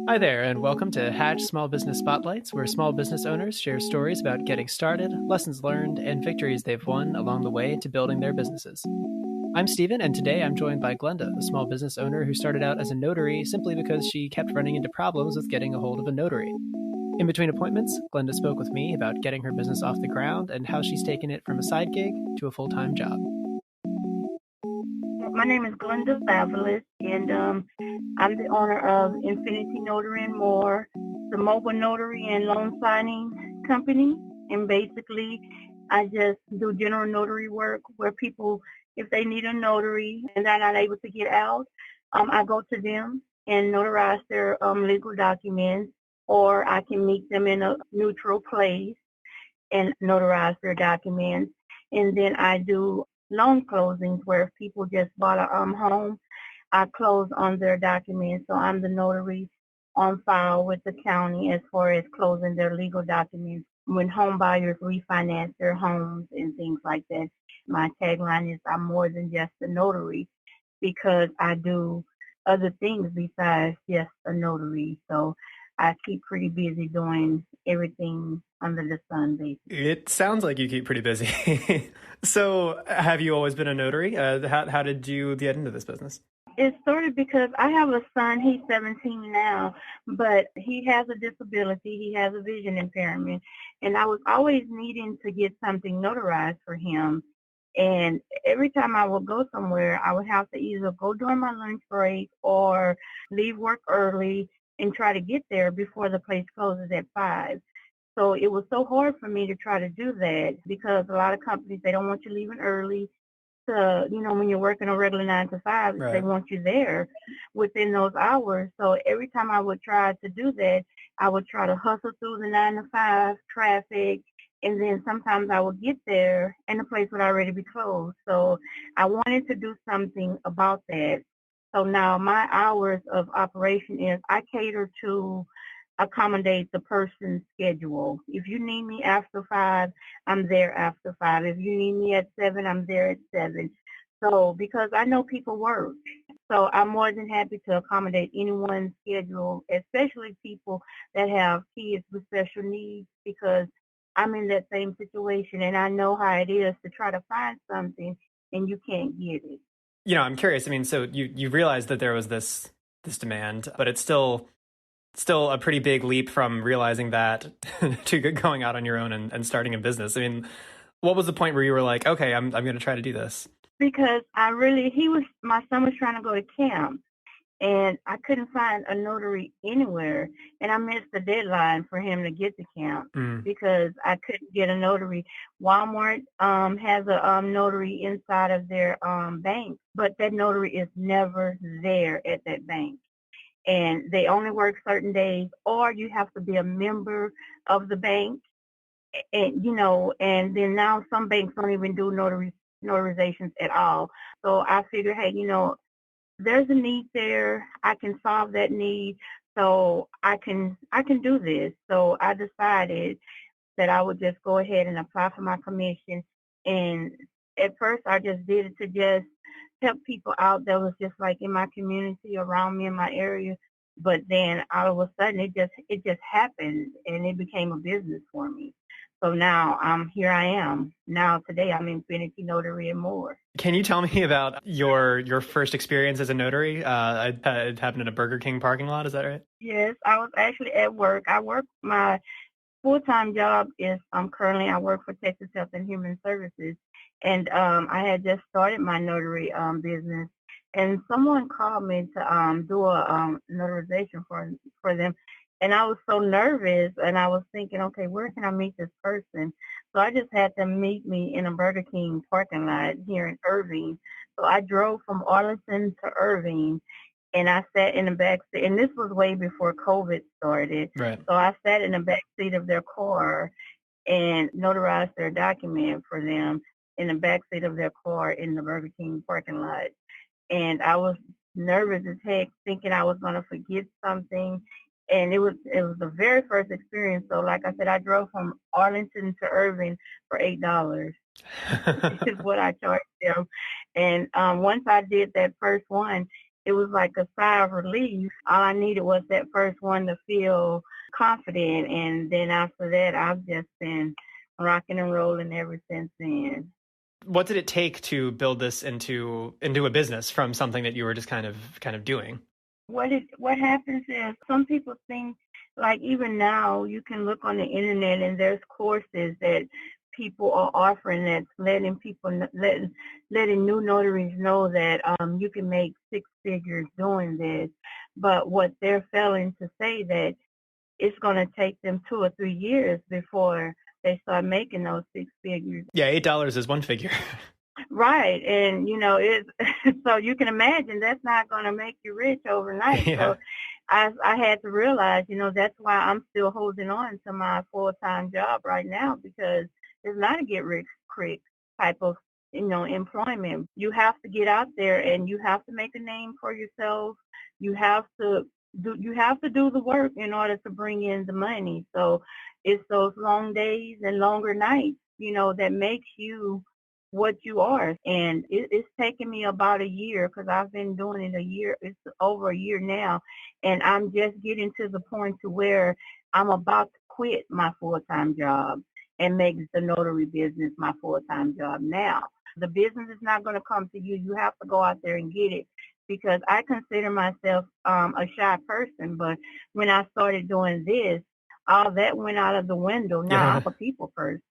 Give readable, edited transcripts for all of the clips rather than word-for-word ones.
Hi there, and welcome to Hatch Small Business Spotlights, where small business owners share stories about getting started, lessons learned, and victories they've won along the way to building their businesses. I'm Steven, and today I'm joined by Glenda, a small business owner who started out as a notary simply because she kept running into problems with getting a hold of a notary. In between appointments, Glenda spoke with me about getting her business off the ground and how she's taken it from a side gig to a full-time job. My name is Glenda Lavalais, and I'm the owner of Notary and More, the mobile notary and loan signing company. And basically, I just do general notary work where people, if they need a notary and they're not able to get out, I go to them and notarize their legal documents, or I can meet them in a neutral place and notarize their documents. And then I do loan closings where if people just bought a home, I close on their documents. So I'm the notary on file with the county as far as closing their legal documents when home buyers refinance their homes and things like that. My tagline is I'm more than just a notary because I do other things besides just a notary. So I keep pretty busy doing everything under the sun, basically. It sounds like you keep pretty busy. So, have you always been a notary? How did you get into this business? It started because I have a son, he's 17 now, but he has a disability, he has a vision impairment, and I was always needing to get something notarized for him. And every time I would go somewhere, I would have to either go during my lunch break or leave work early and try to get there before the place closes at 5. So it was so hard for me to try to do that because a lot of companies, they don't want you leaving early. When you're working a regular 9 to 5, Right. they want you there within those hours. So every time I would try to do that, I would try to hustle through the 9 to 5 traffic. And then sometimes I would get there and the place would already be closed. So I wanted to do something about that. So now my hours of operation is I cater to accommodate the person's schedule. If you need me after 5, I'm there after 5. If you need me at 7, I'm there at 7. So because I know people work, so I'm more than happy to accommodate anyone's schedule, especially people that have kids with special needs, because I'm in that same situation and I know how it is to try to find something and you can't get it. I'm curious. I mean, so you realized that there was this demand, but it's still a pretty big leap from realizing that to going out on your own and starting a business. I mean, what was the point where you were like, okay, I'm going to try to do this? Because my son was trying to go to camp and I couldn't find a notary anywhere. And I missed the deadline for him to get to camp because I couldn't get a notary. Walmart has a notary inside of their bank, but that notary is never there at that bank. And they only work certain days, or you have to be a member of the bank. And then now some banks don't even do notarizations at all. So I figured, hey, there's a need there. I can solve that need. So I can do this. So I decided that I would just go ahead and apply for my commission. And at first I just did it to just help people out that was just like in my community around me in my area. But then all of a sudden it just happened and it became a business for me. So now here I am. Now today I'm Infinity Notary and More. Can you tell me about your first experience as a notary? It happened in a Burger King parking lot. Is that right? Yes, I was actually at work. My full-time job is currently I work for Texas Health and Human Services, and I had just started my notary business, and someone called me to do a notarization for them, and I was so nervous, and I was thinking, okay, where can I meet this person? So I just had them meet me in a Burger King parking lot here in Irving. So I drove from Arlington to Irving. And I sat in the back seat, and this was way before COVID started. Right. So I sat in the back seat of their car and notarized their document for them in the back seat of their car in the Burger King parking lot. And I was nervous as heck, thinking I was going to forget something. And it was the very first experience. So like I said, I drove from Arlington to Irving for $8. Is what I charged them. And once I did that first one, it was like a sigh of relief. All I needed was that first one to feel confident. And then after that, I've just been rocking and rolling ever since then. What did it take to build this into a business from something that you were just kind of doing? What happens is some people think, like, even now you can look on the internet and there's courses that people are offering that's letting new notaries know that you can make six figures doing this. But what they're failing to say that it's going to take them 2 or 3 years before they start making those six figures. Yeah, $8 is one figure. Right. And, it's so you can imagine that's not going to make you rich overnight. Yeah. So I had to realize, that's why I'm still holding on to my full-time job right now, because it's not a get rich quick type of, employment. You have to get out there and you have to make a name for yourself. You have to do the work in order to bring in the money. So it's those long days and longer nights, that makes you what you are. And it's taken me about a year, because I've been doing it a year. It's over a year now. And I'm just getting to the point to where I'm about to quit my full-time job and make the notary business my full-time job now. The business is not going to come to you. You have to go out there and get it, because I consider myself a shy person. But when I started doing this, all that went out of the window. Now I'm a people person,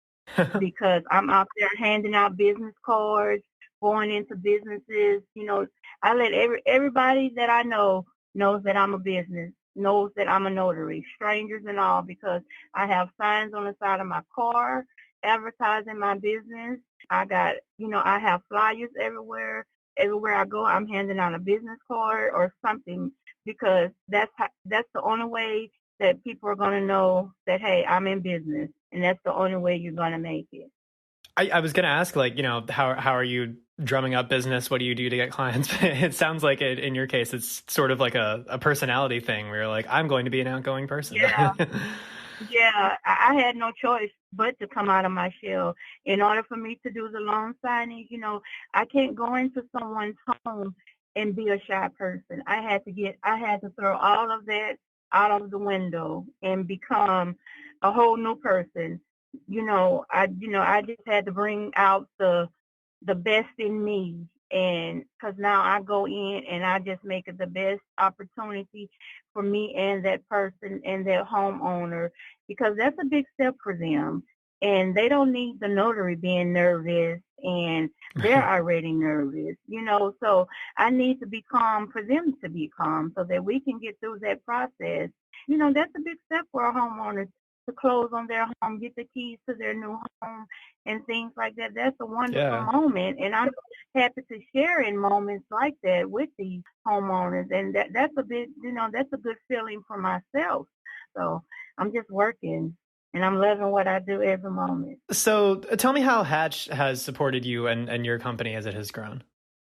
because I'm out there handing out business cards, going into businesses. I let everybody that I know knows that I'm a business, knows that I'm a notary, strangers and all, because I have signs on the side of my car advertising my business. I have flyers everywhere. Everywhere I go, I'm handing out a business card or something, because that's the only way that people are going to know that, hey, I'm in business, and that's the only way you're going to make it. I was going to ask, how are you drumming up business? What do you do to get clients? It sounds like in your case, it's sort of like a personality thing where you're like, I'm going to be an outgoing person. Yeah. Yeah, I had no choice but to come out of my shell. In order for me to do the loan signing, I can't go into someone's home and be a shy person. I had to throw all of that out of the window and become a whole new person. I just had to bring out the best in me. And because now I go in and I just make it the best opportunity for me and that person and their homeowner, because that's a big step for them. And they don't need the notary being nervous, and they're already nervous, so I need to be calm for them to be calm, so that we can get through that process. That's a big step for a homeowner to close on their home, get the keys to their new home and things like that. That's a wonderful moment. And I'm happy to share in moments like that with these homeowners. And that's a bit, that's a good feeling for myself. So I'm just working, and I'm loving what I do every moment. So tell me how Hatch has supported you and your company as it has grown.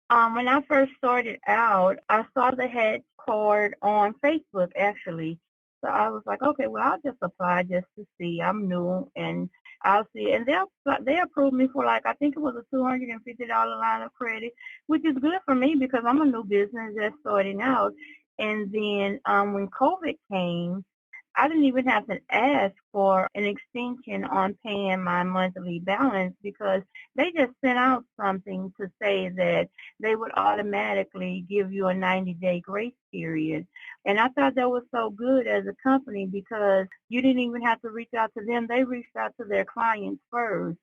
When I first started out, I saw the Hatch card on Facebook, actually. So I was like, okay, well, I'll just apply just to see. I'm new, and I'll see. And they approved me for, I think it was a $250 line of credit, which is good for me because I'm a new business just starting out. And then when COVID came, I didn't even have to ask for an extension on paying my monthly balance, because they just sent out something to say that they would automatically give you a 90-day grace period. And I thought that was so good as a company, because you didn't even have to reach out to them. They reached out to their clients first.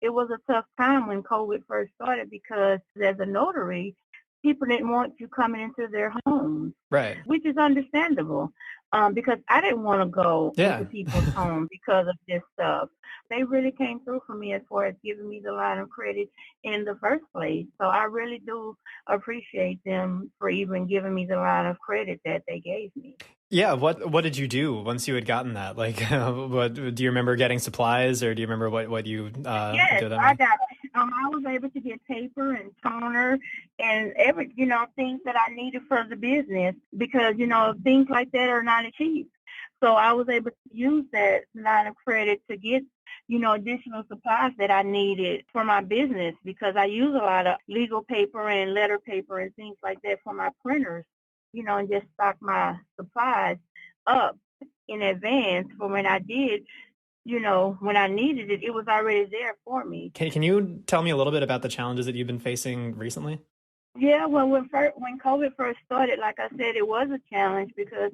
It was a tough time when COVID first started, because as a notary, people didn't want you coming into their homes, right? Which is understandable, because I didn't want to go into people's homes because of this stuff. They really came through for me as far as giving me the line of credit in the first place. So I really do appreciate them for even giving me the line of credit that they gave me. Yeah. What did you do once you had gotten that? What do you remember getting supplies, or do you remember what you yes, did? I got. I was able to get paper and toner and every things that I needed for the business, because things like that are not cheap. So I was able to use that line of credit to get additional supplies that I needed for my business, because I use a lot of legal paper and letter paper and things like that for my printers. and just stock my supplies up in advance for when I did, when I needed it, it was already there for me. Can you tell me a little bit about the challenges that you've been facing recently? Yeah, well, when COVID first started, like I said, it was a challenge because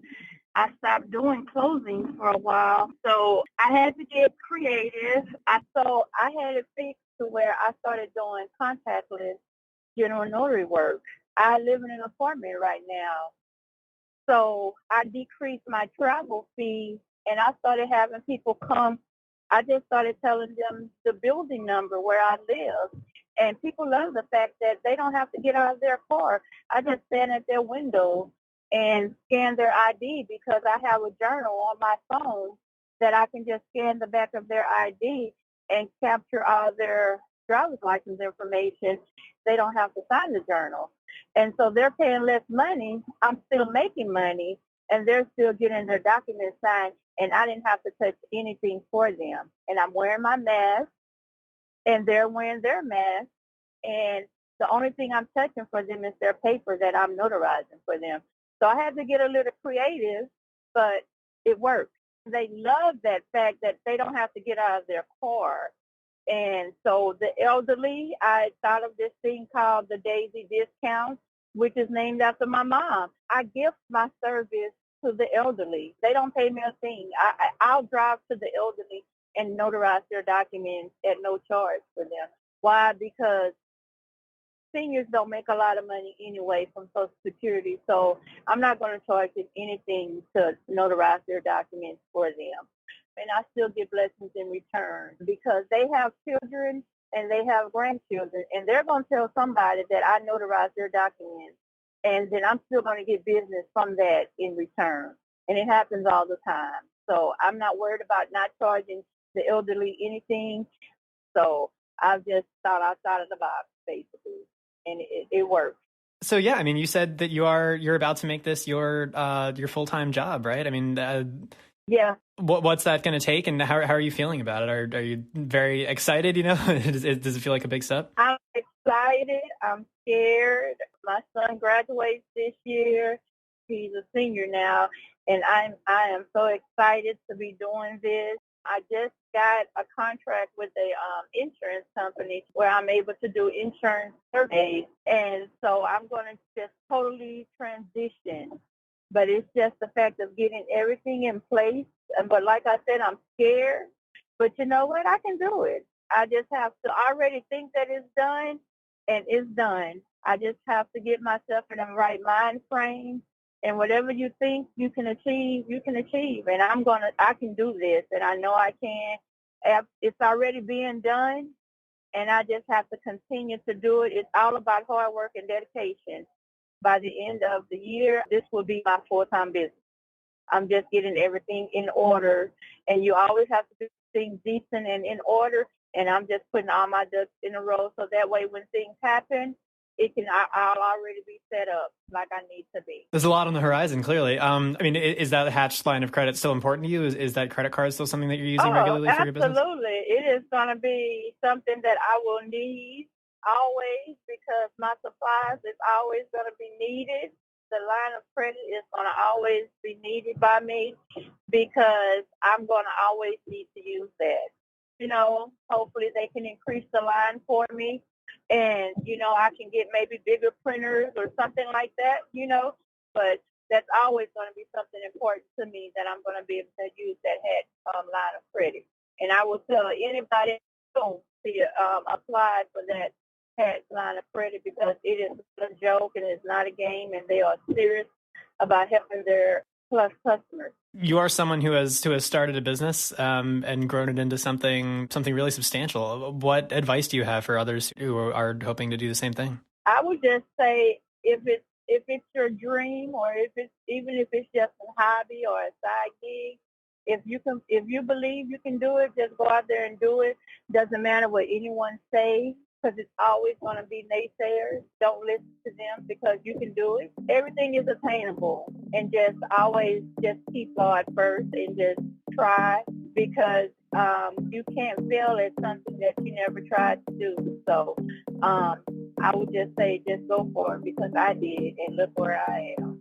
I stopped doing closings for a while. So I had to get creative. I had it fixed to where I started doing contactless general notary work. I live in an apartment right now. So I decreased my travel fee and I started having people come. I just started telling them the building number where I live. And people love the fact that they don't have to get out of their car. I just stand at their window and scan their ID because I have a journal on my phone that I can just scan the back of their ID and capture all their driver's license information. They don't have to sign the journal. And so they're paying less money. I'm still making money, and they're still getting their documents signed, and I didn't have to touch anything for them. And I'm wearing my mask, and they're wearing their mask, and the only thing I'm touching for them is their paper that I'm notarizing for them. So I had to get a little creative, but it worked. They love that fact that they don't have to get out of their car. And so the elderly, I thought of this thing called the Daisy Discount, which is named after my mom. I gift my service to the elderly. They don't pay me a thing. I'll drive to the elderly and notarize their documents at no charge for them. Why? Because seniors don't make a lot of money anyway from Social Security, so I'm not going to charge them anything to notarize their documents for them. And I still get blessings in return because they have children and they have grandchildren, and they're going to tell somebody that I notarized their documents, and then I'm still going to get business from that in return. And it happens all the time. So I'm not worried about not charging the elderly anything. So I just thought outside of the box, basically, and it worked. So yeah, I mean, you said that you're about to make this your full-time job, right? I mean, Yeah. what's that going to take, and how are you feeling about it? Are you very excited? does it feel like a big step? I'm excited. I'm scared. My son graduates this year. He's a senior now, and I am so excited to be doing this. I just got a contract with a insurance company where I'm able to do insurance surveys, and so I'm going to just totally transition. But it's just the fact of getting everything in place. But like I said, I'm scared. But you know what? I can do it. I just have to already think that it's done, and it's done. I just have to get myself in the right mind frame, and whatever you think you can achieve, you can achieve. And I can do this, and I know I can. It's already being done, and I just have to continue to do it. It's all about hard work and dedication. By the end of the year, this will be my full-time business. I'm just getting everything in order, and you always have to do things decent and in order. And I'm just putting all my ducks in a row, so that way when things happen, I'll already be set up like I need to be. There's a lot on the horizon, clearly. I mean, is that hatched line of credit still important to you? Is that credit card still something that you're using regularly for your business? Absolutely. It is going to be something that I will need always because my supplies is always going to be needed. The line of credit is going to always be needed by me because I'm going to always need to use that. Hopefully they can increase the line for me and, I can get maybe bigger printers or something like that, but that's always going to be something important to me that I'm going to be able to use that line of credit. And I will tell anybody to apply for that line of credit because it is a joke and it's not a game, and they are serious about helping their plus customers. You are someone who has started a business and grown it into something really substantial. What advice do you have for others who are hoping to do the same thing? I would just say if it's your dream, or even if it's just a hobby or a side gig, if you believe you can do it, just go out there and do it. Doesn't matter what anyone says, because it's always going to be naysayers. Don't listen to them because you can do it. Everything is attainable, and just always just keep God first and just try because you can't fail at something that you never tried to do. So I would just say just go for it because I did, and look where I am.